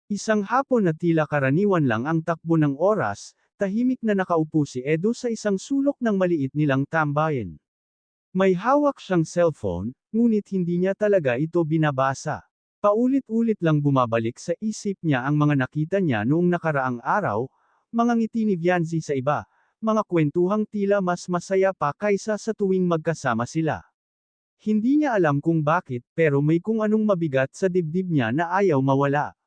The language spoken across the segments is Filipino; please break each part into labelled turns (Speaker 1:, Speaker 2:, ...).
Speaker 1: Isang hapon na tila karaniwan lang ang takbo ng oras, tahimik na nakaupo si Edo sa isang sulok ng maliit nilang tambayan. May hawak siyang cellphone, ngunit hindi niya talaga ito binabasa. Paulit-ulit lang bumabalik sa isip niya ang mga nakita niya noong nakaraang araw, mga ngiti ni Vianzi sa iba, mga kwentuhang tila mas masaya pa kaysa sa tuwing magkasama sila. Hindi niya alam kung bakit, pero may kung anong mabigat sa dibdib niya na ayaw mawala.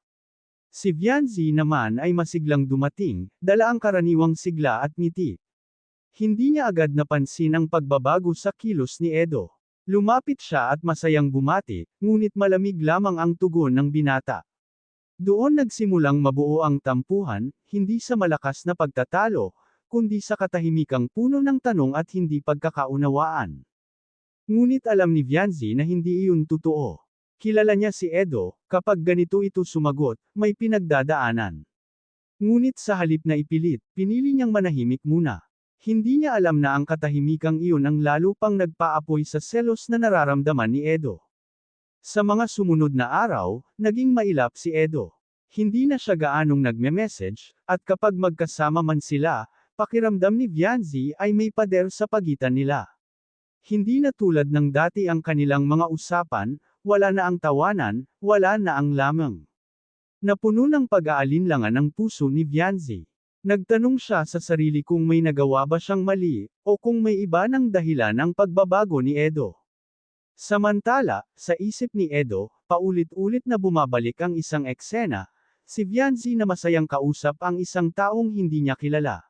Speaker 1: Si Vianzi naman ay masiglang dumating, dala ang karaniwang sigla at ngiti. Hindi niya agad napansin ang pagbabago sa kilos ni Edo. Lumapit siya at masayang bumati, ngunit malamig lamang ang tugon ng binata. Doon nagsimulang mabuo ang tampuhan, hindi sa malakas na pagtatalo, kundi sa katahimikang puno ng tanong at hindi pagkakaunawaan. Ngunit alam ni Vianzi na hindi iyon totoo. Kilala niya si Edo, kapag ganito ito sumagot, may pinagdadaanan. Ngunit sa halip na ipilit, pinili niyang manahimik muna. Hindi niya alam na ang katahimikang iyon ang lalo pang nagpaapoy sa selos na nararamdaman ni Edo. Sa mga sumunod na araw, naging mailap si Edo. Hindi na siya gaanong nagme-message, at kapag magkasama man sila, pakiramdam ni Vianzi ay may pader sa pagitan nila. Hindi na tulad ng dati ang kanilang mga usapan, wala na ang tawanan, wala na ang lamang. Napuno ng pag-aalinlangan ang puso ni Vianzi. Nagtanong siya sa sarili kung may nagawa ba siyang mali, o kung may iba ng dahilan ang pagbabago ni Edo. Samantala, sa isip ni Edo, paulit-ulit na bumabalik ang isang eksena, si Vianzi na masayang kausap ang isang taong hindi niya kilala.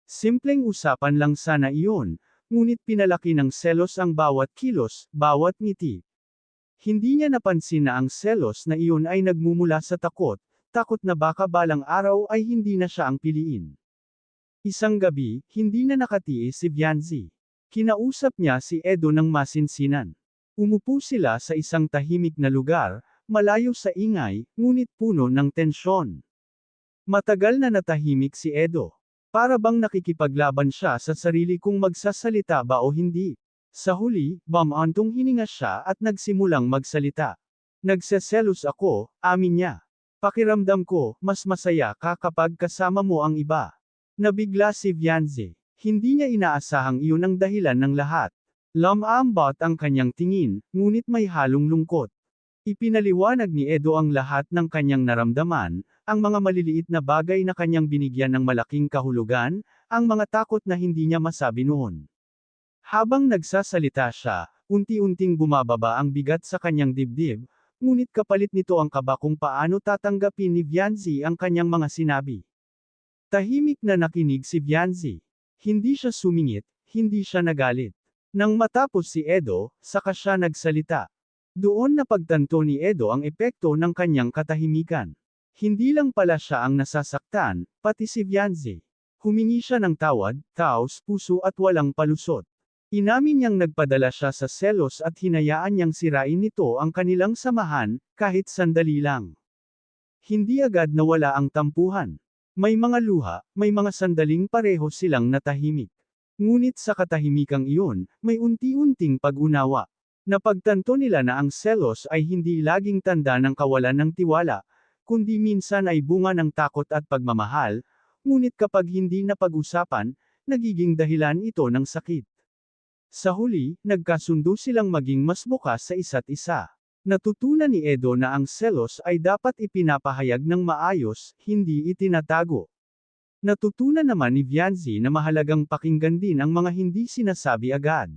Speaker 1: Simpleng usapan lang sana iyon, ngunit pinalaki ng selos ang bawat kilos, bawat ngiti. Hindi niya napansin na ang selos na iyon ay nagmumula sa takot na baka balang araw ay hindi na siya ang piliin. Isang gabi, hindi na nakatiis si Vianzi. Kinausap niya si Edo ng masinsinan. Umupo sila sa isang tahimik na lugar, malayo sa ingay, ngunit puno ng tensyon. Matagal na natahimik si Edo. Para bang nakikipaglaban siya sa sarili kung magsasalita ba o hindi. Sa huli, bumantong hininga siya at nagsimulang magsalita. Nagseselos ako, amin niya. Pakiramdam ko, mas masaya ka kapag kasama mo ang iba. Nabigla si Vianzi. Hindi niya inaasahang iyon ang dahilan ng lahat. Lumambot ang kanyang tingin, ngunit may halong lungkot. Ipinaliwanag ni Edo ang lahat ng kanyang naramdaman, ang mga maliliit na bagay na kanyang binigyan ng malaking kahulugan, ang mga takot na hindi niya masabi noon. Habang nagsasalita siya, unti-unting bumababa ang bigat sa kanyang dibdib, ngunit kapalit nito ang kaba kung paano tatanggapin ni Vianzi ang kanyang mga sinabi. Tahimik na nakinig si Vianzi. Hindi siya sumingit, hindi siya nagalit. Nang matapos si Edo, saka siya nagsalita. Doon napagtanto ni Edo ang epekto ng kanyang katahimikan. Hindi lang pala siya ang nasasaktan, pati si Vianzi. Humingi siya ng tawad, taos puso at walang palusot. Inamin niyang nagpadala siya sa selos at hinayaan niyang sirain nito ang kanilang samahan, kahit sandali lang. Hindi agad nawala ang tampuhan. May mga luha, may mga sandaling pareho silang natahimik. Ngunit sa katahimikang iyon, may unti-unting pag-unawa. Napagtanto nila na ang selos ay hindi laging tanda ng kawalan ng tiwala, kundi minsan ay bunga ng takot at pagmamahal, ngunit kapag hindi na pag-usapan, nagiging dahilan ito ng sakit. Sa huli, nagkasundo silang maging mas bukas sa isa't isa. Natutunan ni Edo na ang selos ay dapat ipinapahayag ng maayos, hindi itinatago. Natutunan naman ni Vianzi na mahalagang pakinggan din ang mga hindi sinasabi agad.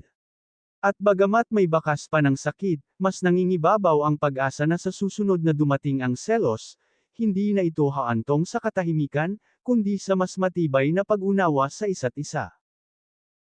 Speaker 1: At bagamat may bakas pa ng sakit, mas nangingibabaw ang pag-asa na sa susunod na dumating ang selos, hindi na ito haantong sa katahimikan, kundi sa mas matibay na pag-unawa sa isa't isa.